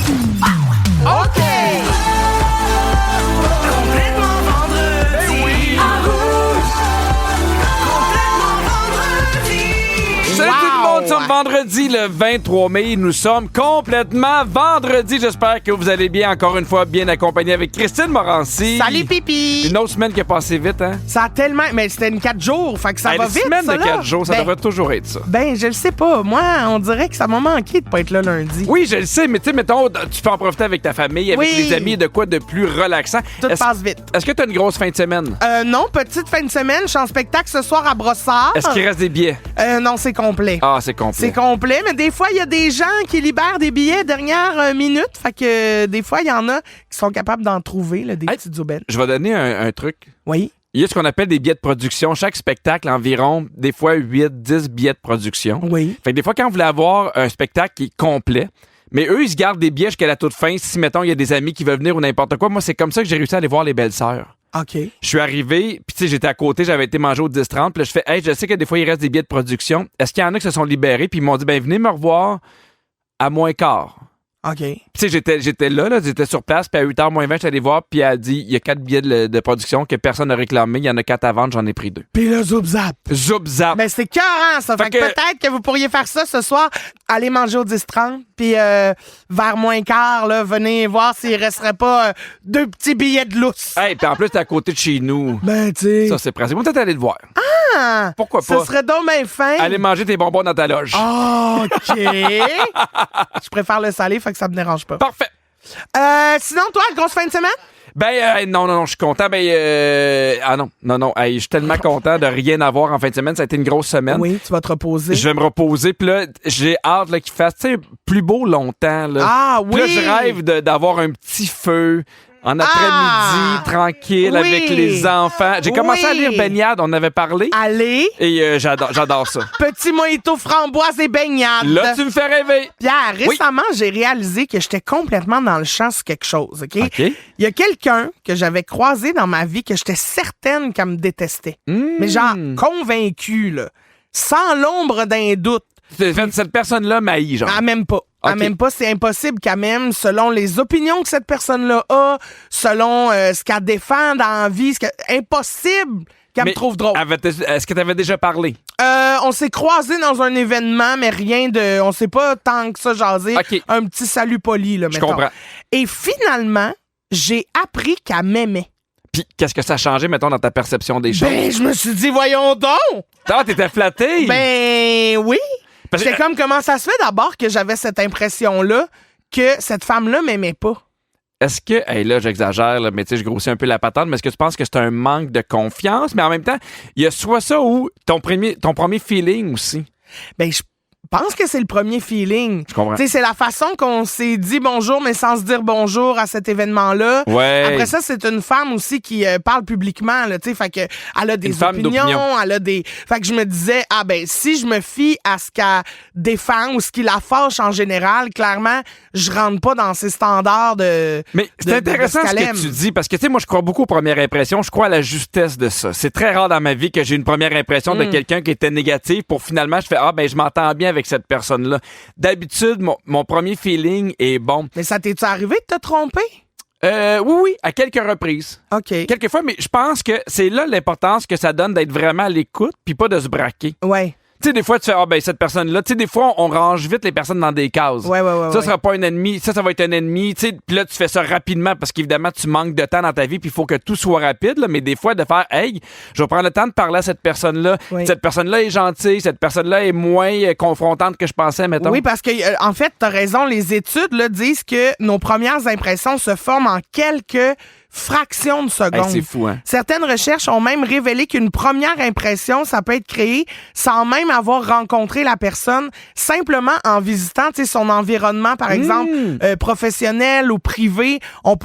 OK! Complètement vendredi. À rouge. Complètement vendredi. Salut tout le monde, nous sommes vendredi le 23 mai. Nous sommes complètement vendredi. J'espère que vous allez bien, encore une fois, bien accompagné avec Christine Morancy. Salut, Pipi! Une autre semaine qui est passée vite, hein? Ça a tellement... Mais c'était une 4 jours, fait que ça va vite, Une semaine ça, de là. 4 jours, ça devrait toujours être ça. Ben, je le sais pas. Moi, on dirait que ça m'a manqué de pas être là lundi. Oui, je le sais, mais tu sais, mettons, tu peux en profiter avec ta famille, avec Oui. les amis, de quoi de plus relaxant. Tout passe vite. Est-ce que tu as une grosse fin de semaine? Non, petite fin de semaine. Je suis en spectacle ce soir à Brossard. Est-ce qu'il reste des billets? Non, c'est complet. Ah, c'est complet. C'est complet, mais des fois, il y a des gens qui libèrent des billets dernière minute. Fait que des fois, il y en a qui sont capables d'en trouver, là, des petites aubaines. Je vais donner un truc. Oui. Il y a ce qu'on appelle des billets de production. Chaque spectacle, environ, des fois, 8-10 billets de production. Oui. Fait que des fois, quand vous voulez avoir un spectacle qui est complet, mais eux, ils se gardent des billets jusqu'à la toute fin. Si, mettons, il y a des amis qui veulent venir ou n'importe quoi, moi, c'est comme ça que j'ai réussi à aller voir les Belles-Sœurs. OK. Je suis arrivé, puis tu sais, j'étais à côté, j'avais été manger au 10-30, puis là, je fais, hey, je sais que des fois, il reste des billets de production. Est-ce qu'il y en a qui se sont libérés? Puis ils m'ont dit, ben, venez me revoir à moins quart. OK. Puis tu sais, j'étais là, j'étais sur place, puis à 8h moins 20, j'étais allé voir, puis elle a dit, il y a 4 billets de production que personne n'a réclamé, il y en a 4 à vendre, j'en ai pris 2. Puis le zoub-zap. Zoup-zap. Ben, c'est cœurant, ça. Fait que peut-être que vous pourriez faire ça ce soir. Aller manger au 10-30, puis vers moins quart, là, venez voir s'il resterait pas 2 petits billets de lousse. Hey, puis en plus, t'es à côté de chez nous. Ben, tu sais. Ça, c'est pratique. Moi, peut-être aller le voir. Ah! Pourquoi Ça pas? serait donc bien fin. Aller manger tes bonbons dans ta loge. OK. Je préfère le salé, fait que ça me dérange pas. Parfait. Sinon, toi, grosse fin de semaine? Ben, non, je suis content. Non. Hey, je suis tellement content de rien avoir en fin de semaine. Ça a été une grosse semaine. Oui, tu vas te reposer. Je vais me reposer. Puis là, j'ai hâte là, qu'il fasse plus beau longtemps. Là. Ah oui! Puis là, je rêve d'avoir un petit feu en après-midi, tranquille, Oui. avec les enfants. J'ai commencé à lire Baignade, on en avait parlé. Allez, Et j'adore ça. petit mojito framboise et baignade. Là, tu me fais rêver. Pierre, récemment, j'ai réalisé que j'étais complètement dans le champ sur quelque chose, OK? OK. Il y a quelqu'un que j'avais croisé dans ma vie que j'étais certaine qu'elle me détestait. Mais genre, convaincue, là. Sans l'ombre d'un doute. Cette personne-là m'haït, genre. Elle m'aime pas. Elle OK. m'aime pas. C'est impossible qu'elle m'aime selon les opinions que cette personne-là a, selon ce qu'elle défend dans la vie. Impossible qu'elle me trouve drôle. Est-ce que tu avais déjà parlé? On s'est croisés dans un événement, mais rien de... On s'est pas tant que ça jasé. OK. Un petit salut poli, là, Je mettons. comprends. Et finalement, j'ai appris qu'elle m'aimait. Puis qu'est-ce que ça a changé, mettons, dans ta perception des choses? Ben, je me suis dit, voyons donc! Ah, t'étais flatté! Ben, oui. Parce que- J'étais comme, comment ça se fait d'abord que j'avais cette impression-là que cette femme-là m'aimait pas? Est-ce que, hey, là, j'exagère, là, mais tu sais, je grossis un peu la patente, mais est-ce que tu penses que c'est un manque de confiance? Mais en même temps, il y a soit ça ou ton premier feeling aussi. Ben, je pense que c'est le premier feeling. Je comprends. Tu sais, c'est la façon qu'on s'est dit bonjour, mais sans se dire bonjour à cet événement-là. Ouais. Après ça, c'est une femme aussi qui parle publiquement, là, tu sais, fait que elle a des Une femme opinions, d'opinion. elle a des... Fait que je me disais, ah ben, si je me fie à ce qu'elle défend ou ce qui la fâche en général, clairement, je rentre pas dans ses standards de... Mais c'est intéressant ce que tu dis, parce que, tu sais, moi, je crois beaucoup aux premières impressions. Je crois à la justesse de ça. C'est très rare dans ma vie que j'ai une première impression de quelqu'un qui était négatif pour finalement, je fais, ah, ben, je m'entends bien avec cette personne-là. D'habitude, mon premier feeling est bon. Mais ça t'est-tu arrivé de te tromper? Oui, à quelques reprises. OK. Quelques fois, mais je pense que c'est là l'importance que ça donne d'être vraiment à l'écoute puis pas de se braquer. Ouais. Tu sais, des fois, tu fais, ah, ben, cette personne-là, tu sais, des fois, on range vite les personnes dans des cases. Ouais. Ça sera pas un ennemi, ça va être un ennemi, tu sais, puis là, tu fais ça rapidement parce qu'évidemment, tu manques de temps dans ta vie puis il faut que tout soit rapide, là, mais des fois, de faire, hey, je vais prendre le temps de parler à cette personne-là. Oui. Cette personne-là est gentille, cette personne-là est moins confrontante que je pensais, mettons. Oui, parce que en fait, t'as raison, les études là, disent que nos premières impressions se forment en quelques fractions de secondes. Hey, c'est fou, hein? Certaines recherches ont même révélé qu'une première impression, ça peut être créé sans même avoir rencontré la personne, simplement en visitant son environnement, par exemple, professionnel ou privé.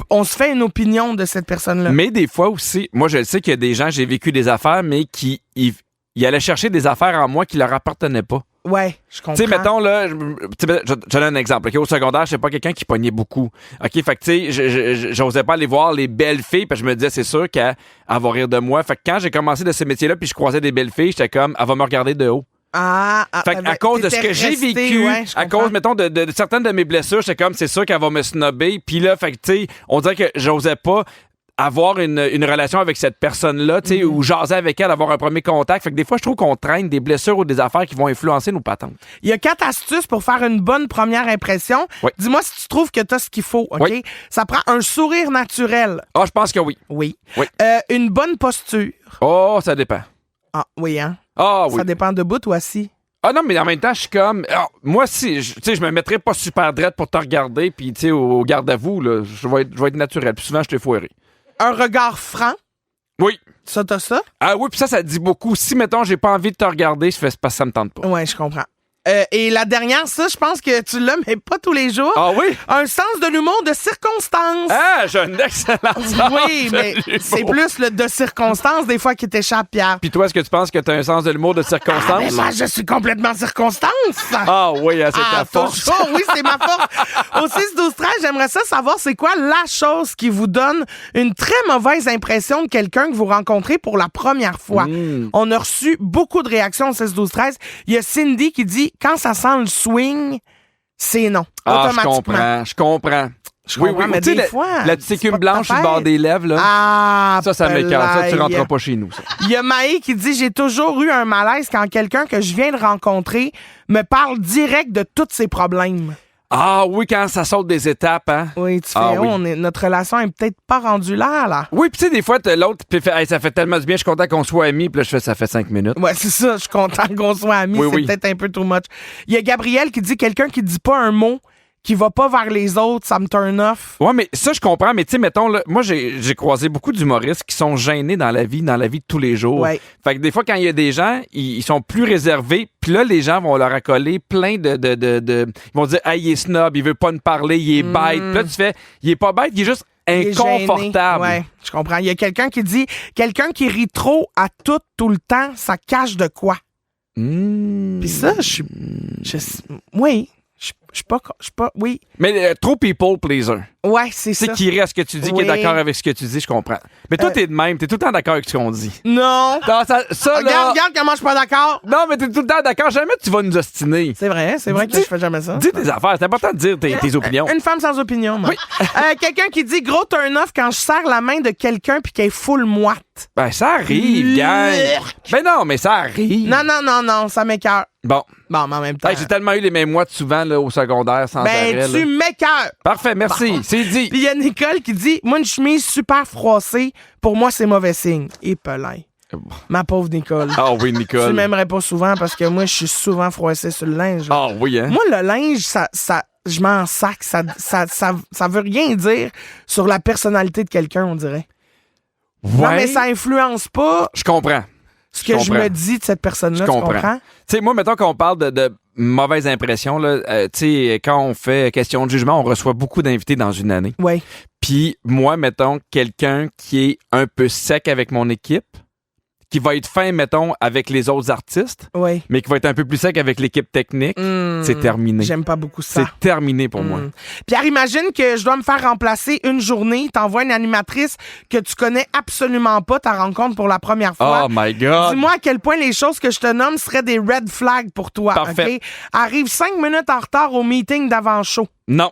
On se fait une opinion de cette personne-là. Mais des fois aussi, moi, je le sais qu'il y a des gens, j'ai vécu des affaires, mais qui ils allaient chercher des affaires en moi qui leur appartenaient pas. Ouais, je comprends. Tu sais, mettons, là, je donne un exemple. OK, au secondaire, je sais pas quelqu'un qui pognait beaucoup. OK, fait que, tu sais, j'osais pas aller voir les belles filles, parce que je me disais, c'est sûr qu'elle va rire de moi. Fait que quand j'ai commencé de ce métier-là, puis je croisais des belles filles, j'étais comme, elle va me regarder de haut. Fait à cause de ce que j'ai vécu, à cause, mettons, de certaines de mes blessures, j'étais comme, c'est sûr qu'elle va me snobber. Puis là, fait que, tu sais, on dirait que j'osais pas avoir une relation avec cette personne-là, tu sais, ou jaser avec elle, avoir un premier contact. Fait que des fois, je trouve qu'on traîne des blessures ou des affaires qui vont influencer nos patentes. Il y a 4 astuces pour faire une bonne première impression. Oui. Dis-moi si tu trouves que tu as ce qu'il faut, OK? Oui. Ça prend un sourire naturel. Ah, je pense que oui. Oui. Oui. Une bonne posture. Oh, ça dépend. Ah, oui, hein? Ah, oui. Ça dépend debout ou assis. Ah non, mais en même temps, je suis comme... moi, si, tu sais, je me mettrais pas super drette pour te regarder, puis, tu sais, au garde à vous, là, je vais être naturel. Puis souvent, je t'ai foiré. Un regard franc. Oui. Ça, t'as ça? Ah oui, puis ça dit beaucoup. Si, mettons, j'ai pas envie de te regarder, je fais parce que ça me tente pas. Ouais, je comprends. Et la dernière, ça, je pense que tu l'as, mais pas tous les jours. Ah oui? Un sens de l'humour de circonstance. Ah, j'ai un excellent sens. Oui, mais c'est plus le de circonstance des fois qui t'échappe, Pierre. Puis toi, est-ce que tu penses que tu as un sens de l'humour de circonstance? Mais moi, je suis complètement circonstance. Ah oui, c'est ta force. Toujours, oui, c'est ma force. Au 6-12-13, j'aimerais ça savoir c'est quoi la chose qui vous donne une très mauvaise impression de quelqu'un que vous rencontrez pour la première fois. On a reçu beaucoup de réactions au 6-12-13. Il y a Cindy qui dit quand ça sent le swing, c'est non. Ah, Automatiquement. je comprends. Je comprends, mais Tu sais, des fois, la petite c'est écume pas de ta blanche sur le bord fête. des lèvres, là. Ah, Ça m'écoeure. Ça, tu pelaille. rentreras pas chez nous, ça. Il y a Maë qui dit « J'ai toujours eu un malaise quand quelqu'un que je viens de rencontrer me parle direct de tous ses problèmes. » Ah oui, quand ça saute des étapes, hein? Oui, tu fais Ah oui. notre relation est peut-être pas rendue là. Oui, puis tu sais, des fois, t'as l'autre qui fait hey, ça fait tellement du bien, je suis content qu'on soit amis, puis là, je fais ça fait 5 minutes. Ouais, c'est ça, je suis content qu'on soit amis, Oui, c'est oui. peut-être un peu too much. Il y a Gabriel qui dit « Quelqu'un qui dit pas un mot, qui va pas vers les autres, ça me turn off. » Ouais, mais ça, je comprends, mais tu sais, mettons, là, moi, j'ai croisé beaucoup d'humoristes qui sont gênés dans la vie de tous les jours. Ouais. Fait que des fois, quand il y a des gens, ils sont plus réservés, puis là, les gens vont leur accoler plein de... Ils vont dire « Hey, il est snob, il veut pas nous parler, il est bête. » Puis là, tu fais « Il est pas bête, il est juste Il est inconfortable. gêné. Ouais, je comprends. Il y a quelqu'un qui dit « Quelqu'un qui rit trop à tout le temps, ça cache de quoi? » Puis ça, oui. Je suis pas. Oui. Mais trop people pleaser. Ouais, c'est C'est ça. qui rit à ce que tu dis, qui est Oui. d'accord avec ce que tu dis, je comprends. Mais toi, t'es de même, t'es tout le temps d'accord avec ce qu'on dit. Non. Non, ça là... Regarde comment je suis pas d'accord. Non, mais t'es tout le temps d'accord. Jamais tu vas nous ostiner. C'est vrai que Dis- je fais jamais ça. Dis tes affaires. C'est important de dire tes opinions. Une femme sans opinion, moi. Quelqu'un qui dit gros turn-off quand je serre la main de quelqu'un puis qu'elle est full moite. Ben, ça arrive, gang. Ben non, mais ça arrive. Non, ça m'écoeure. Bon. Bon, mais en même temps. Hey, j'ai tellement eu les mêmes moites souvent là, au secondaire sans Ben, arrêt. tu là. m'écoeures. Parfait, merci. C'est dit. Puis il y a Nicole qui dit moi, une chemise super froissée, pour moi, c'est mauvais signe. Et pelin. Ma pauvre Nicole. Ah oui, Tu Nicole. m'aimerais pas souvent parce que moi, je suis souvent froissée sur le linge. Ah oui, hein? Moi, le linge, ça je m'en sac. Ça veut rien dire sur la personnalité de quelqu'un, on dirait. Non, mais ça influence pas Je comprends. ce que je comprends. me dis de cette personne-là. Je Tu comprends. comprends? Tu sais, moi, mettons qu'on parle de mauvaise impression, là, tu sais, quand on fait question de jugement, on reçoit beaucoup d'invités dans une année. Oui. Puis moi, mettons, quelqu'un qui est un peu sec avec mon équipe, qui va être fin, mettons, avec les autres artistes, Oui. mais qui va être un peu plus sec avec l'équipe technique, c'est terminé. J'aime pas beaucoup ça. C'est terminé pour moi. Pierre, imagine que je dois me faire remplacer une journée. T'envoies une animatrice que tu connais absolument pas, ta rencontre pour la première fois. Oh my God! Dis-moi à quel point les choses que je te nomme seraient des red flags pour toi. Parfait. OK? Arrive 5 minutes en retard au meeting d'avant-show. Non.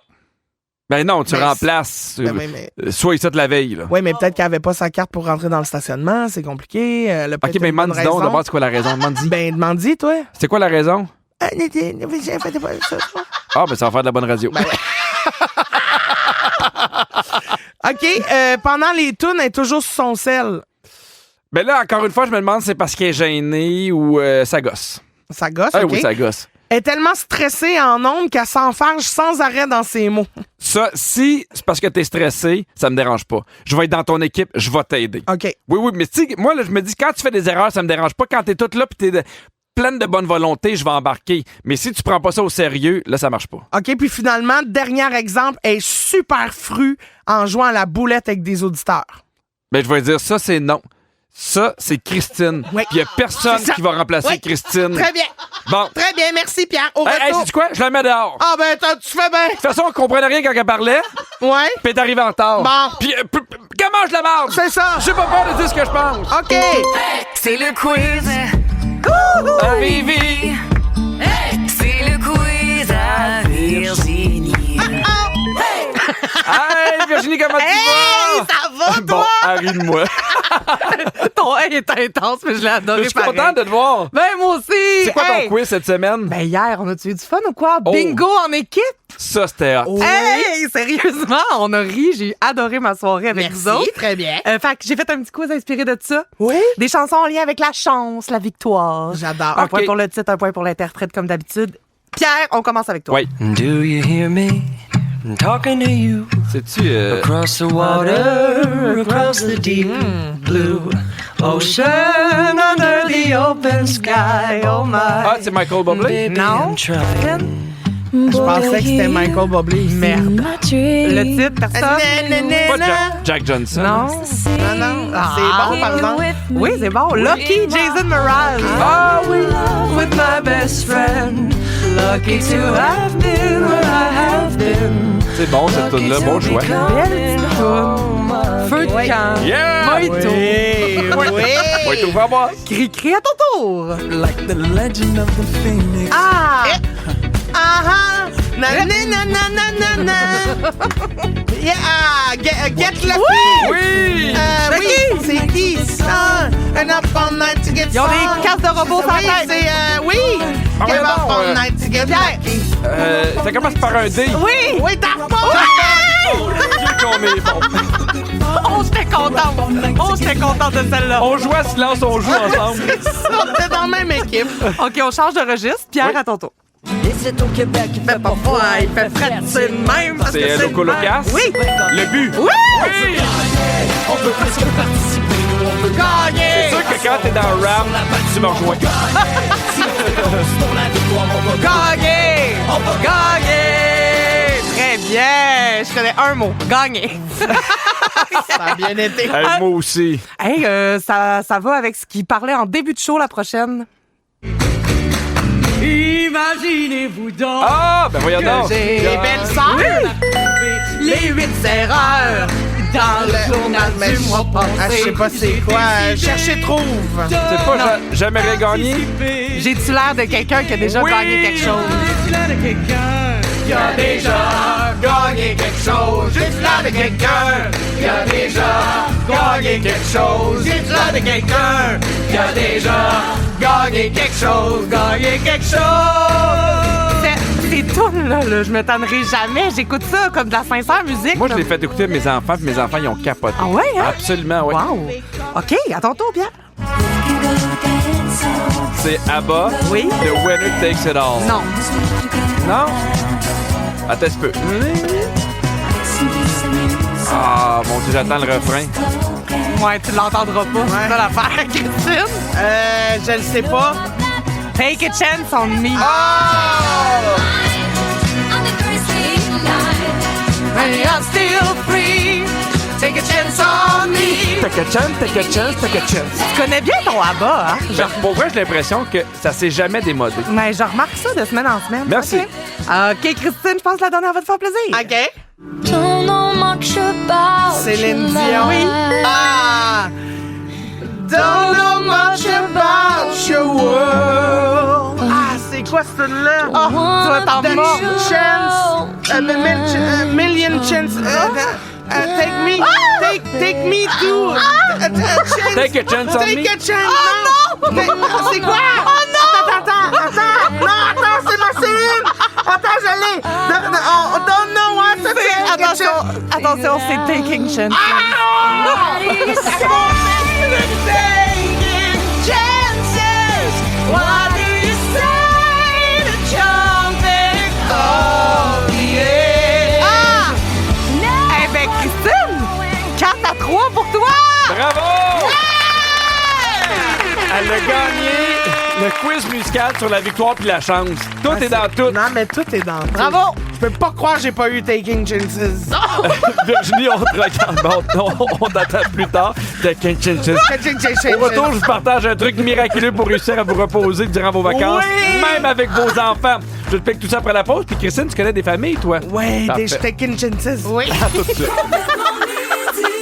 Ben non, tu Mais remplaces. Ben oui, mais... Soit ça de la veille, là. Oui, mais peut-être qu'elle avait pas sa carte pour rentrer dans le stationnement. C'est compliqué. Elle a OK, peut-être mais une bonne demande donc raison. d'abord, c'est quoi la raison? Demande-y. Ben, demande-y, toi. C'est quoi la raison? OK, Ah, ben ça va faire de la bonne radio. pendant les tunes, elle est toujours sur son sel. Ben là, encore une fois, je me demande si c'est parce qu'elle est gênée ou ça gosse. Ça gosse, Ah OK? oui, ça gosse. Elle est tellement stressée en ondes qu'elle s'enfarge sans arrêt dans ses mots. Ça, si c'est parce que t'es stressé, ça me dérange pas. Je vais être dans ton équipe, je vais t'aider. OK. Oui, mais tu sais, moi, là, je me dis, quand tu fais des erreurs, ça me dérange pas. Quand t'es toute là pis t'es pleine de bonne volonté, je vais embarquer. Mais si tu prends pas ça au sérieux, là, ça marche pas. OK, puis finalement, dernier exemple, elle est super frue en jouant à la boulette avec des auditeurs. Ben, je vais dire, ça, c'est non. Ça, c'est Christine. Oui. Puis il y a personne C'est ça. qui va remplacer Oui. Christine. Très bien. Bon. Très bien, merci Pierre. Au Hey, retour. sais-tu quoi? Je la mets dehors. Ah ben, tu fais bien. De toute façon, on comprenait rien quand elle parlait. Ouais. Puis elle est arrivée en retard. Bon. Puis, comment je la marde? C'est ça. J'ai pas peur de dire ce que je pense. OK. C'est le quiz Vivi! C'est le quiz à Virginie. Hey, Virginie, comment tu vas? Ça va, Bon, toi? arrive-moi. Ton hey est intense, mais je l'ai adoré. Je suis pareil. content de te voir. Ben, moi aussi. C'est quoi Hey! ton quiz cette semaine? Ben, hier, on a-tu eu du fun ou quoi? Oh. Bingo en équipe? Ça, c'était hot. Hey, sérieusement, on a ri. J'ai adoré ma soirée avec vous autres. très bien. Fait que j'ai fait un petit quiz inspiré de ça. Oui? Des chansons en lien avec la chance, la victoire. J'adore. Un Ok. point pour le titre, un point pour l'interprète, comme d'habitude. Pierre, on commence avec toi. Oui. Do you hear me? I'm talking to you C'est-tu... across the water, across the deep blue ocean, under the open sky. Oh my. Ah, c'est Michael Bublé? Baby, Non. I'm trying. Je pensais que c'était Michael Bublé. Merde. Le titre, personne? Pas Jack Johnson. Non. Non, Ah. c'est bon, par exemple. Oui, c'est bon. Lucky, Jason Mraz. Ah oui! With my best friend, lucky to have been where I have been. C'est bon, cette tune-là. Bon choix. Belle petite toune. Feu de camp. Yeah! Moïto. Oui, tout va voir. Cri-cri à ton tour. Like the legend of the phoenix. Ah! Ah na na na na na na na. Yeah, get lucky. Oui! Oui, c'est qui ça? And up all night to get Ils ont des casques de robots sur la Oui, tête. c'est oui. Ah, Get ouais, up bon, all night to get lucky. Ça commence par un D. Oui! Oui, t'as pas. Oh, Dieu qu'on est bon. Oh, j'étais contente. Oh, j'étais contente de celle-là. On joue à silence, on joue ensemble. On est dans la même équipe. OK, on change de registre. Pierre, Oui. à ton tour. Et c'est au Québec qu'il fait pas froid, il fait frais, c'est le même. parce que C'est le Loco même. Locas? Oui! Le but. Oui! Oui! On peut presque participer, on peut Gagner! C'est sûr que quand t'es dans le rap, tu me rejoins. pour la victoire, on va Gagner! Gagner! Très bien! Je connais un mot. Gagner. Ça a bien été. Hey, moi aussi. Hey, ça va avec ce qu'il parlait en début de show la prochaine. Imaginez-vous donc Ah, ben voyons donc. Les belles sœurs. Les 8 erreurs dans le journal Mais du mois passé. ah, je sais pas c'est quoi. Cherchez trouve. C'est pas j'aimerais gagner. J'ai-tu l'air de quelqu'un qui a déjà Oui! gagné quelque chose? qui a déjà gagné quelque chose. J'ai l'air de quelqu'un qui a déjà gagné quelque chose. J'ai l'air de quelqu'un qui a déjà gagné quelque chose. Gagné quelque chose. Ces tunes-là, je me tannerai jamais. J'écoute ça comme de la sincère musique. Moi, je là. l'ai fait écouter à mes enfants, puis mes enfants, ils ont capoté. Ah ouais, hein? Absolument, oui. Wow. OK, à ton tour, Pierre. C'est ABBA. Oui. The Winner Takes It All. Non. Non? Attends un peu. Ah, mon Dieu, j'attends le refrain. Ouais, tu l'entendras pas. C'est ça l'affaire, Christine. Je le sais pas. Take a chance on me. And I'm still free. Take a chance on me. Take a chance, take a chance, take a chance. Tu connais bien ton ABBA, hein? Ben, pour vrai, j'ai l'impression que ça s'est jamais démodé. Mais je remarque ça de semaine en semaine. Merci. OK, Christine, je pense que la dernière va te faire plaisir. OK. Don't know much about Céline your Dion. life. Ah! Don't know much about your world. Ah, c'est quoi ce là? Tu vas t'en The mordre. chance. Million chance. Take me. Take me to. Chance. Take a chance on Take me. a chance. Oh non! C'est quoi? Oh non! Attends. Non, attends, c'est ma Céline. Attends, je l'ai. Don't know what to take. Attention, c'est Taking Chance. Taking chances. What do you say to jumping? Oh yeah. Ah! Eh ben, Christine, 4-3 pour toi! Bravo! Elle a gagné le quiz musical sur la victoire puis la chance. Tout est dans tout. Non, mais tout est dans tout. Bravo! Je peux pas croire que j'ai pas eu Taking Chances. Virginie, on te regarde. Bon, on t'attend plus tard. Take a chance. Au retour, je vous partage un truc miraculeux pour réussir à vous reposer durant vos vacances, Oui! même avec vos enfants. Je te pique tout ça après la pause. Puis Christine, tu connais des familles, toi? Ouais, Parfait. des Taking Chances. Oui. À tout de suite.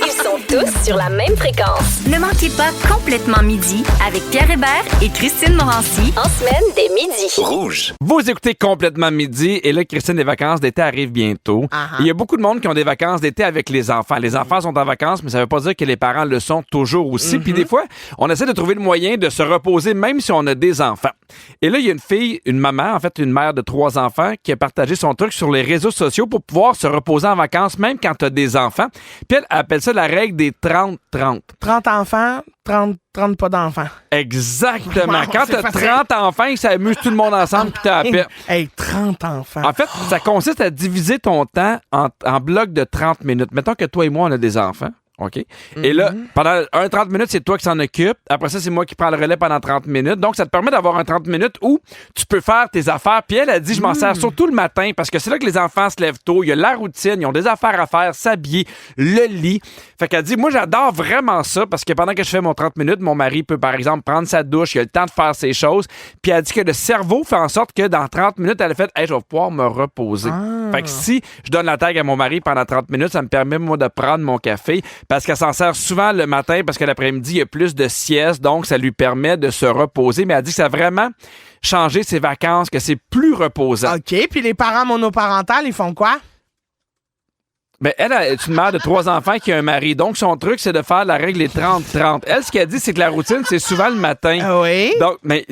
Ils sont tous sur la même fréquence. Ne manquez pas Complètement Midi avec Pierre Hébert et Christine Morancy En semaine, dès midi. Rouge. Vous écoutez Complètement Midi et là, Christine, les vacances d'été arrivent bientôt. Il y a beaucoup de monde qui ont des vacances d'été avec les enfants. Les enfants sont en vacances, mais ça veut pas dire que les parents le sont toujours aussi. Puis des fois, on essaie de trouver le moyen de se reposer même si on a des enfants. Et là, il y a une fille, une maman, en fait, une mère de 3 enfants qui a partagé son truc sur les réseaux sociaux pour pouvoir se reposer en vacances même quand tu as des enfants. Puis elle appelle ça la règle des 30-30. 30 enfants, 30 pas d'enfants. Exactement. Wow, Quand c'est t'as facile. 30 enfants, ils s'amusent tout le monde ensemble puis t'as la paix. Hey, 30 enfants. En fait, ça consiste à diviser ton temps en blocs de 30 minutes. Mettons que toi et moi, on a des enfants. OK? Et là, pendant 30 minutes, c'est toi qui s'en occupe. Après ça, c'est moi qui prends le relais pendant 30 minutes. Donc, ça te permet d'avoir un 30 minutes où tu peux faire tes affaires. Puis elle a dit, je m'en sers surtout le matin parce que c'est là que les enfants se lèvent tôt. Il y a la routine, ils ont des affaires à faire, s'habiller, le lit. Fait qu'elle dit, moi, j'adore vraiment ça parce que pendant que je fais mon 30 minutes, mon mari peut, par exemple, prendre sa douche. Il a le temps de faire ses choses. Puis elle dit que le cerveau fait en sorte que dans 30 minutes, elle a fait, hey, je vais pouvoir me reposer. Fait que si je donne la tag à mon mari pendant 30 minutes, ça me permet, moi, de prendre mon café parce qu'elle s'en sert souvent le matin parce que l'après-midi, il y a plus de sieste, donc ça lui permet de se reposer. Mais elle dit que ça a vraiment changé ses vacances, que c'est plus reposant. OK, puis les parents monoparentales, ils font quoi? Ben, elle est une mère de 3 enfants qui a un mari. Donc, son truc, c'est de faire la règle des 30-30. Elle, ce qu'elle dit, c'est que la routine, c'est souvent le matin. Ah oui? Donc, mais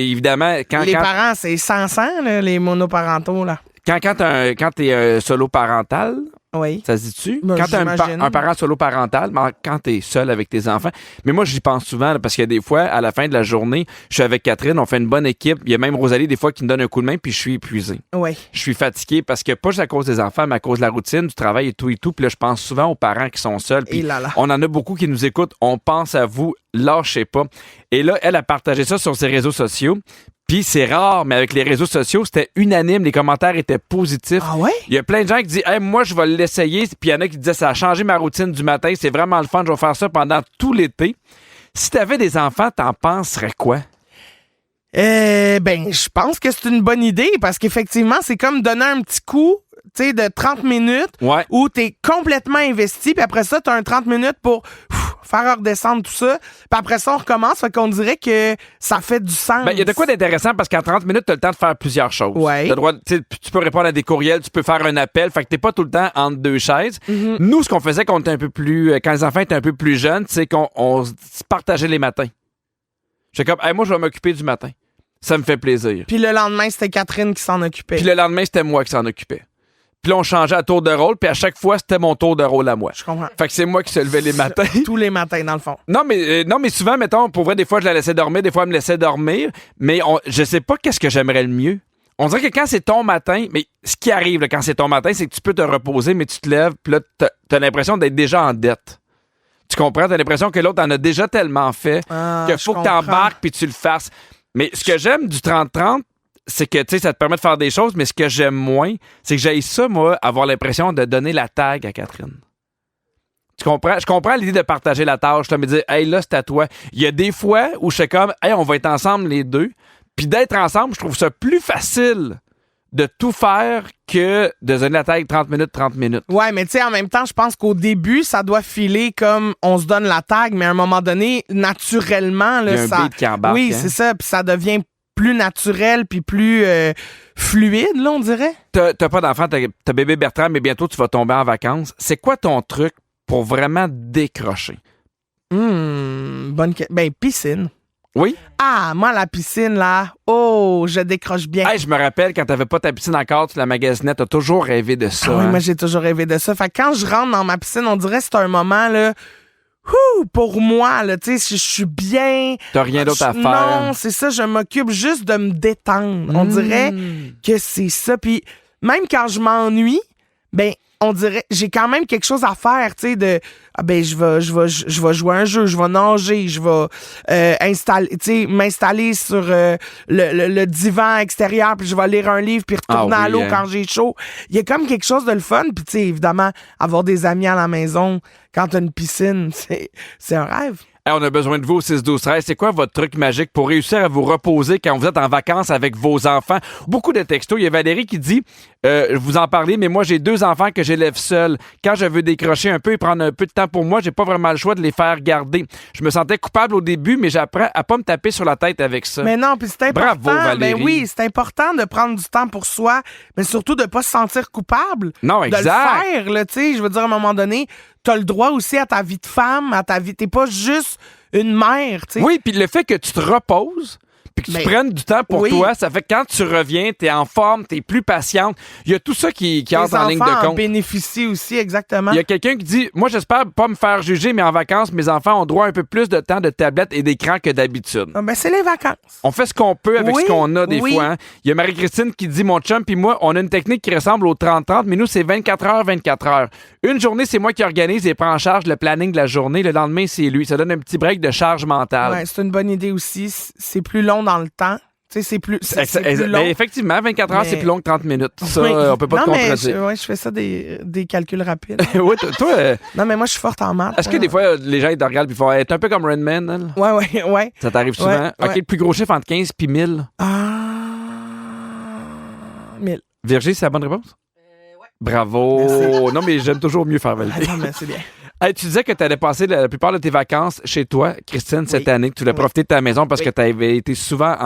évidemment, Les parents, c'est 100 là, les monoparentaux, là. quand t'es solo parental, Oui. ça se dit-tu? Ben, Quand t'as j'imagine. un parent solo parental, quand t'es seul avec tes enfants. Mais moi, j'y pense souvent là, parce qu'il y a des fois, à la fin de la journée, je suis avec Catherine, on fait une bonne équipe. Il y a même Rosalie, des fois, qui me donne un coup de main, puis je suis épuisé. Oui. Je suis fatigué parce que pas juste à cause des enfants, mais à cause de la routine, du travail et tout. Puis là, je pense souvent aux parents qui sont seuls. Puis Et là là. on en a beaucoup qui nous écoutent. On pense à vous. Lâchez pas. Et là, elle a partagé ça sur ses réseaux sociaux. Puis c'est rare, mais avec les réseaux sociaux, c'était unanime. Les commentaires étaient positifs. Ah ouais? Il y a plein de gens qui disent hey, moi, je vais l'essayer. Puis il y en a qui disaient ça a changé ma routine du matin. C'est vraiment le fun. Je vais faire ça pendant tout l'été. Si tu avais des enfants, t'en penserais quoi? Je pense que c'est une bonne idée parce qu'effectivement, c'est comme donner un petit coup, tu sais, de 30 minutes Ouais. où t'es complètement investi, puis après ça, t'as un 30 minutes pour faire redescendre tout ça, puis après ça, on recommence, fait qu'on dirait que ça fait du sens. Ben, il y a de quoi d'intéressant parce qu'en 30 minutes, tu as le temps de faire plusieurs choses. Ouais. T'as le droit, tu peux répondre à des courriels, tu peux faire un appel, fait que t'es pas tout le temps entre deux chaises. Nous, ce qu'on faisait quand on était un peu plus, quand les enfants étaient un peu plus jeunes, c'est qu'on se partageait les matins. J'étais comme, hey, moi, je vais m'occuper du matin. Ça me fait plaisir. Puis le lendemain, c'était Catherine qui s'en occupait. Puis le lendemain, c'était moi qui s'en occupait. Puis là, on changeait à tour de rôle, puis à chaque fois, c'était mon tour de rôle à moi. Je comprends. Fait que c'est moi qui se levais les matins. Tous les matins, dans le fond. Non, mais souvent, mettons, pour vrai, des fois, je la laissais dormir, des fois, elle me laissait dormir, mais je sais pas qu'est-ce que j'aimerais le mieux. On dirait que quand c'est ton matin, mais ce qui arrive là, quand c'est ton matin, c'est que tu peux te reposer, mais tu te lèves, puis là, t'as l'impression d'être déjà en dette. Tu comprends? T'as l'impression que l'autre en a déjà tellement fait qu'il faut que t'embarques puis tu le fasses. Mais ce que j'aime du 30-30, c'est que, tu sais, ça te permet de faire des choses, mais ce que j'aime moins, c'est que j'aille ça, moi, avoir l'impression de donner la tag à Catherine. Tu comprends? Je comprends l'idée de partager la tâche, là, mais dire, hey, là, c'est à toi. Il y a des fois où je suis comme, hey, on va être ensemble les deux. Puis d'être ensemble, je trouve ça plus facile de tout faire que de donner la tag 30 minutes. Ouais, mais tu sais, en même temps, je pense qu'au début, ça doit filer comme on se donne la tag, mais à un moment donné, naturellement, là, Il y a un ça. beat qui embarque, Oui, hein? c'est ça, puis ça devient plus naturel puis plus fluide, là, on dirait. T'as pas d'enfant, t'as bébé Bertrand, mais bientôt tu vas tomber en vacances. C'est quoi ton truc pour vraiment décrocher? Piscine. Oui? Ah, moi, la piscine, là, je décroche bien. Hey, je me rappelle, quand t'avais pas ta piscine encore, tu la magasinais, t'as toujours rêvé de ça. Ah oui, hein? moi, j'ai toujours rêvé de ça. Fait que quand je rentre dans ma piscine, on dirait que c'est un moment, là, pour moi, là, tu sais, je suis bien. T'as rien d'autre à faire. Non, c'est ça, je m'occupe juste de me détendre. On dirait que c'est ça. Puis même quand je m'ennuie, on dirait, j'ai quand même quelque chose à faire, tu sais, je vais jouer à un jeu, je vais nager, je vais m'installer sur le divan extérieur, puis je vais lire un livre, puis retourner à l'eau quand j'ai chaud. Il y a comme quelque chose de le fun, puis tu sais, évidemment, avoir des amis à la maison quand t'as une piscine, c'est un rêve. Hey, on a besoin de vous au 6-12-13. C'est quoi votre truc magique pour réussir à vous reposer quand vous êtes en vacances avec vos enfants? Beaucoup de textos. Il y a Valérie qui dit, vous en parlez, mais moi, j'ai 2 enfants que j'élève seul. Quand je veux décrocher un peu et prendre un peu de temps pour moi, j'ai pas vraiment le choix de les faire garder. Je me sentais coupable au début, mais j'apprends à pas me taper sur la tête avec ça. Mais non, puis c'est important. Bravo, Valérie. Ben oui, c'est important de prendre du temps pour soi, mais surtout de pas se sentir coupable. Non, De exact. le faire, là, tu sais. Je veux dire, à un moment donné, t'as le droit aussi à ta vie de femme, à ta vie. T'es pas juste une mère, tu sais. Oui, puis le fait que tu te reposes, puis que tu Ben, prennes du temps pour oui. toi, ça fait que quand tu reviens, t'es en forme, t'es plus patiente. Il y a tout ça qui Les entre en ligne enfants de en compte. bénéficient aussi, exactement. Il y a quelqu'un qui dit, moi, j'espère pas me faire juger, mais en vacances, mes enfants ont droit à un peu plus de temps de tablette et d'écran que d'habitude. Ah, ben, c'est les vacances. On fait ce qu'on peut avec Oui, ce qu'on a des oui. fois. Hein. Il y a Marie-Christine qui dit, mon chum puis moi, on a une technique qui ressemble au 30-30, mais nous, c'est 24 heures, 24 heures. Une journée, c'est moi qui organise et prends en charge le planning de la journée. Le lendemain, c'est lui. Ça donne un petit break de charge mentale. Ouais, c'est une bonne idée aussi. C'est plus long dans le temps. Tu sais, c'est plus long. Ben, effectivement, 24 heures, Mais- c'est plus long que 30 minutes. Ça, Oui. on peut pas non, te mais contredire. je fais ça des calculs rapides. Oui, toi, Non, mais moi, je suis forte en maths. est-ce que des fois, les gens, ils te regardent et font être un peu comme Rain Man? Hein? Ouais. Ça t'arrive souvent? Ouais, OK, ouais. le plus gros chiffre entre 15 puis 1000. Ah. 1000. Virginie, c'est la bonne réponse? Bravo! Merci. Non, mais j'aime toujours mieux faire valider. Non, mais c'est bien. Hey, tu disais que tu allais passer la plupart de tes vacances chez toi, Christine, cette Oui. année, que tu voulais Oui. profiter de ta maison parce Oui. que tu avais été souvent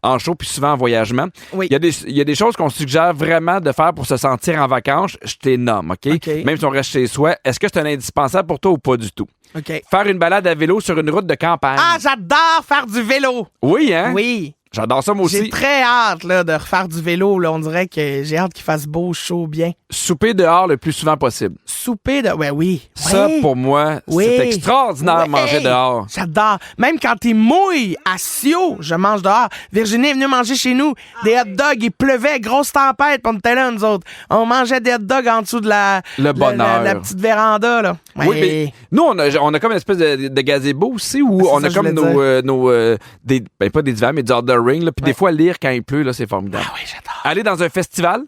en show puis souvent en voyagement. Oui. Il y a des choses qu'on suggère vraiment de faire pour se sentir en vacances. Je t'ai nomme, OK? OK. Même si on reste chez soi, est-ce que c'est un indispensable pour toi ou pas du tout? OK. Faire une balade à vélo sur une route de campagne. Ah, j'adore faire du vélo. Oui, hein? Oui. J'adore ça, moi J'ai aussi. très hâte là, de refaire du vélo. Là. On dirait que j'ai hâte qu'il fasse beau, chaud, bien. Souper dehors le plus souvent possible. Souper de... Ouais, oui. Ça, Oui. pour moi, Oui. c'est extraordinaire Oui. manger dehors. J'adore. Même quand il mouille à Sio, je mange dehors. Virginie est venue manger chez nous des hot dogs. Il pleuvait, grosse tempête, puis on était là, nous autres. On mangeait des hot dogs en dessous de la bonheur. la petite véranda. Là. Oui, Ouais. mais nous, on a comme une espèce de gazebo aussi où C'est on ça a que comme je voulais pas des divans, mais du ordering. Puis des fois, lire quand il pleut, là, c'est formidable. Ah oui, j'adore. Aller dans un festival.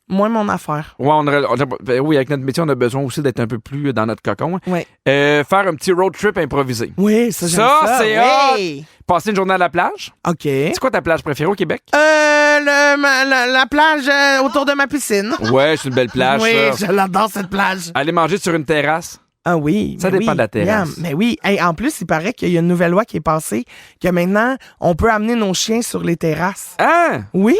Moins mon affaire. Ouais, oui, avec notre métier, on a besoin aussi d'être un peu plus dans notre cocon. Ouais. Faire un petit road trip improvisé. Oui, ça, j'aime Ça, ça. c'est oui. Passer une journée à la plage. OK. C'est quoi ta plage préférée au Québec? La plage autour de ma piscine. Ouais, c'est une belle plage, oui, ça. je l'adore, cette plage. Aller manger sur une terrasse. Ah oui. Ça mais dépend oui, de la terrasse. Miam, mais oui. Hey, en plus, il paraît qu'il y a une nouvelle loi qui est passée, que maintenant, on peut amener nos chiens sur les terrasses. Hein? Oui.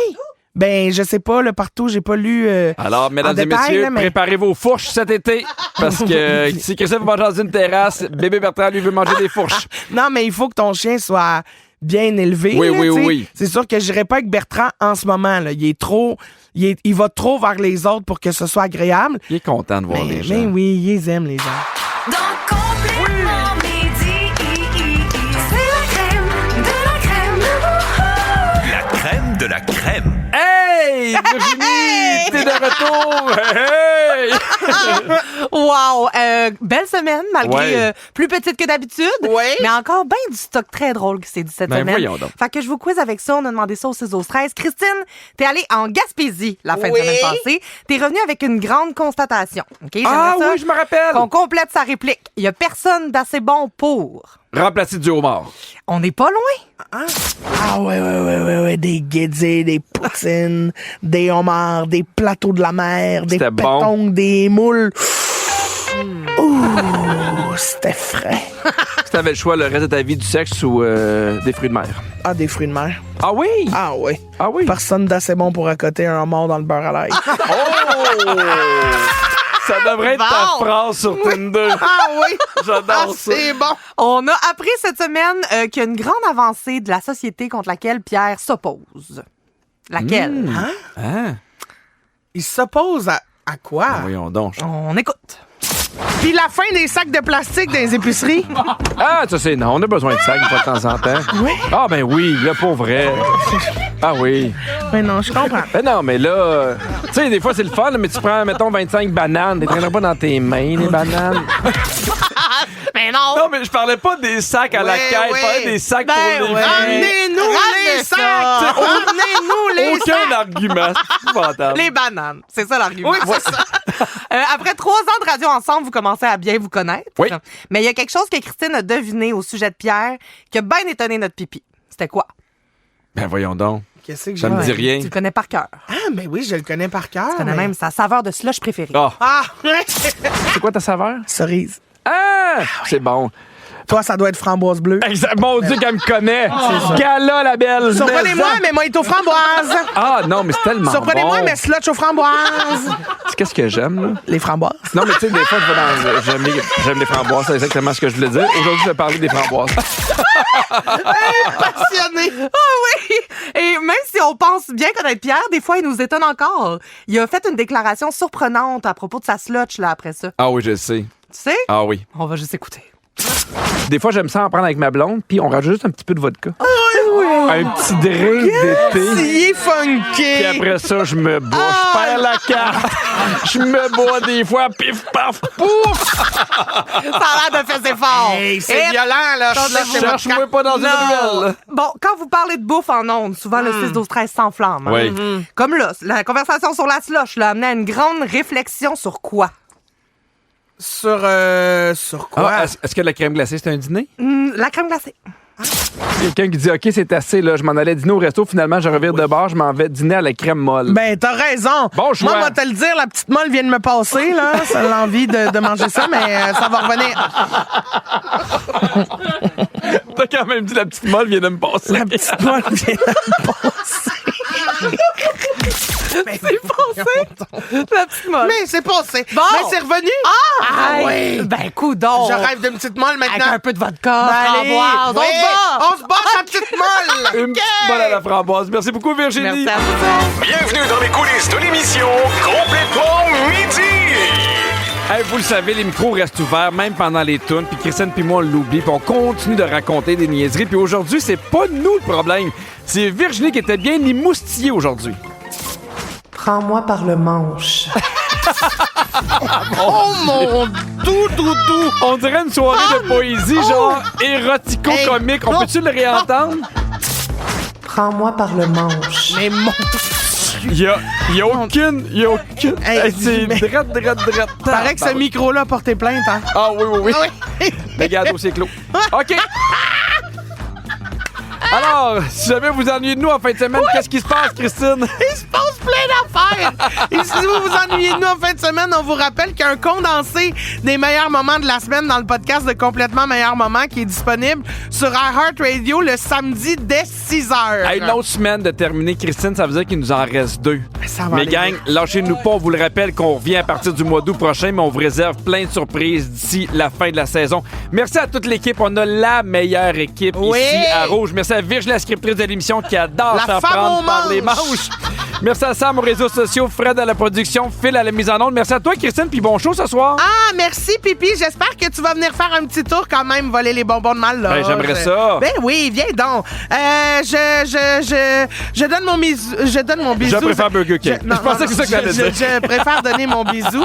Ben, je sais pas, là, partout, j'ai pas lu. Alors, mesdames en et détail, messieurs, là, mais- préparez vos fourches cet été. Parce que si Christophe veut manger dans une terrasse, bébé Bertrand, lui, veut manger des fourches. Non, mais il faut que ton chien soit bien élevé. Oui, là, oui, tu sais. oui. C'est sûr que j'irai pas avec Bertrand en ce moment. Là. Il va trop vers les autres pour que ce soit agréable. Il est content de voir les gens. Mais oui, ils aiment les gens. Donc complètement midi, c'est la crème de la crème. La crème de la crème. Hey! Virginie! T'es de retour! Hey! Wow! Belle semaine, malgré Ouais. plus petite que d'habitude. Oui. Mais encore bien du stock très drôle qui s'est dit cette Ben, semaine. voyons donc. Fait que je vous quiz avec ça. On a demandé ça au 6-13. Christine, t'es allée en Gaspésie la fin de Oui. semaine passée. T'es revenue avec une grande constatation. OK? J'aimerais Ah ça oui, je me rappelle! qu'on complète sa réplique. Il y a personne d'assez bon pour. Remplacer du homard. On n'est pas loin. Ah ouais, des guédis, des poutines, des homards, des plateaux de la mer, des C'était bon. pétons, des moules. Ouh, c'était frais. Si t'avais le choix le reste de ta vie, du sexe ou des fruits de mer. Ah, des fruits de mer. Ah oui? Ah ouais. Ah oui? Personne d'assez bon pour accoter un homard dans le beurre à l'ail. Oh! Ça devrait être ta Bon. phrase sur Tinder. Ah oui. J'adore ça. C'est bon. On a appris cette semaine qu'il y a une grande avancée de la société contre laquelle Pierre s'oppose. Laquelle? Ah, Il s'oppose à quoi? voyons donc. On écoute. Puis la fin des sacs de plastique dans les épiceries. Ah, ça c'est non, on a besoin de ça une fois de temps en temps. Oui. Ah ben oui, là pour vrai. Ah oui. Mais non, je comprends. Ben non, mais là, tu sais, des fois c'est le fun, mais tu prends, mettons, 25 bananes, tu les traîneras pas dans tes mains, les bananes. Mais non! Non, mais je parlais pas des sacs à la Ouais, caisse, je ouais. parlais des sacs Ben pour les ouais. vider. Amenez-nous Ramenez les ça. sacs! Amenez-nous les Aucun sacs! argument, c'est épouvantable. Les bananes. C'est ça l'argument. Oui, c'est ça. Après 3 ans de radio ensemble, vous commencez à bien vous connaître. Oui. Mais il y a quelque chose que Christine a deviné au sujet de Pierre qui a bien étonné notre pipi. C'était quoi? Ben voyons donc. Qu'est-ce que Ça j'ai me dit rien. Tu le connais par cœur. Ah, mais oui, je le connais par cœur. Tu connais mais- même sa saveur de slush préférée. Ah, Ah, c'est quoi ta saveur? cerise. Ah! C'est bon. Toi, ça doit être framboise bleue. Exact. Mon Dieu, qu'elle me connaît. Gala, la belle. Surprenez-moi, mais mojito framboise. Ah, non, mais c'est tellement Surprenez-moi, bon. mais slotch aux framboises. C'est qu'est-ce que j'aime, là? Les framboises. Non, mais tu sais, des fois, je vais dans... J'aime les framboises, c'est exactement ce que je voulais dire. Aujourd'hui, je vais parler des framboises. Passionné. Ah oui! Et même si on pense bien connaître Pierre, des fois, il nous étonne encore. Il a fait une déclaration surprenante à propos de sa slotch, là, après ça. Ah oui, je le sais. Tu sais? Ah oui. On va juste écouter. Des fois, j'aime ça en prendre avec ma blonde, puis on rajoute juste un petit peu de vodka. Un petit drink d'été. Il est funky. Puis après ça, je me bois, je perds la carte. Je me bois des fois, pif, paf, pouf. Ça a l'air de faire ses efforts. Hey, c'est Et- violent, là. Cherche-moi pas dans une ruelle. Non. Bon, quand vous parlez de bouffe en ondes, souvent le 6-12-13 s'enflamme. hein. Oui. Comme là, la conversation sur la slush l'a amené à une grande réflexion sur quoi? Sur quoi? Ah, est-ce que la crème glacée, c'est un dîner? La crème glacée. Quelqu'un qui dit, OK, c'est assez, là, je m'en allais dîner au resto, finalement, je revire de bord, je m'en vais dîner à la crème molle. Ben, t'as raison. Bon choix. Moi, on va te le dire, la petite molle vient de me passer, là. Ça a l'envie de manger ça, mais ça va revenir. T'as quand même dit, la petite molle vient de me passer. La petite molle vient de me passer. Mais c'est La petite molle. Mais c'est passé. Bon. Mais c'est revenu. Ah oui. Ben, coudonc. Je rêve d'une petite molle Avec maintenant. un peu de vodka, Ben, allez. framboise. Oui, On on se bat sa petite molle. Une petite molle à la framboise. Merci beaucoup, Virginie. Merci à vous. Bienvenue dans les coulisses de l'émission Complètement Midi. Hey, vous le savez, les micros restent ouverts, même pendant les tunes. Puis Christine puis moi, on l'oublie. Puis on continue de raconter des niaiseries. Puis aujourd'hui, c'est pas nous le problème. C'est Virginie qui était bien émoustillée aujourd'hui. Prends-moi par le manche. Oh mon doudou. On dirait une soirée de poésie, genre érotico-comique. On peut-tu le réentendre? Prends-moi par le manche. Mais mon... Il y a aucune... Hey, Hey, c'est mais- drette. Paraît que ce micro-là a porté plainte, hein? Ah oui. Ah oui. Regarde, dossier clos. OK. Alors, si jamais vous ennuyez de nous en fin de semaine, qu'est-ce qui se passe, Christine? Il se passe plein d'affaires. Et si vous vous ennuyez de nous en fin de semaine, on vous rappelle qu'il y a un condensé des meilleurs moments de la semaine dans le podcast de Complètement Meilleurs Moments qui est disponible sur iHeartRadio le samedi dès 6h. Hey, une autre semaine de terminer, Christine, ça veut dire qu'il nous en reste 2. Ça va Mais aller gang, vite. lâchez-nous pas, on vous le rappelle qu'on revient à partir du mois d'août prochain, mais on vous réserve plein de surprises d'ici la fin de la saison. Merci à toute l'équipe, on a la meilleure équipe Oui. ici à Rouge. Merci à Virginie, la scriptrice de l'émission qui adore La s'en femme prendre aux par les manches. manches. Merci à Sam aux réseaux sociaux, Fred à la production, Phil à la mise en onde. Merci à toi, Christine, puis bon show ce soir. Ah, merci, Pipi. J'espère que tu vas venir faire un petit tour quand même, voler les bonbons de mal, là. Ben, j'aimerais ça. Ben oui, viens donc. Je donne mon bisou. Je donne mon bisou. Je préfère Burger King. Je pensais que c'est ça que t'allais dire. Je préfère donner mon bisou.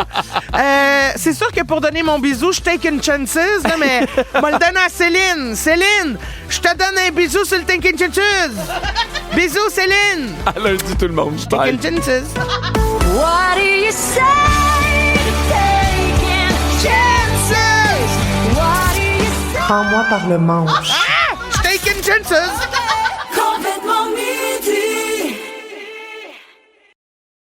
C'est sûr que pour donner mon bisou, je take une chances, là, mais je vais le donner à Céline. Céline, je te donne un bisou sur le take une chances. Bisous, Céline. À lundi, tout le monde. Take Bye. une chances. What do you say to taking chances? What do you say? Prends-moi par le manche. Je take une chances.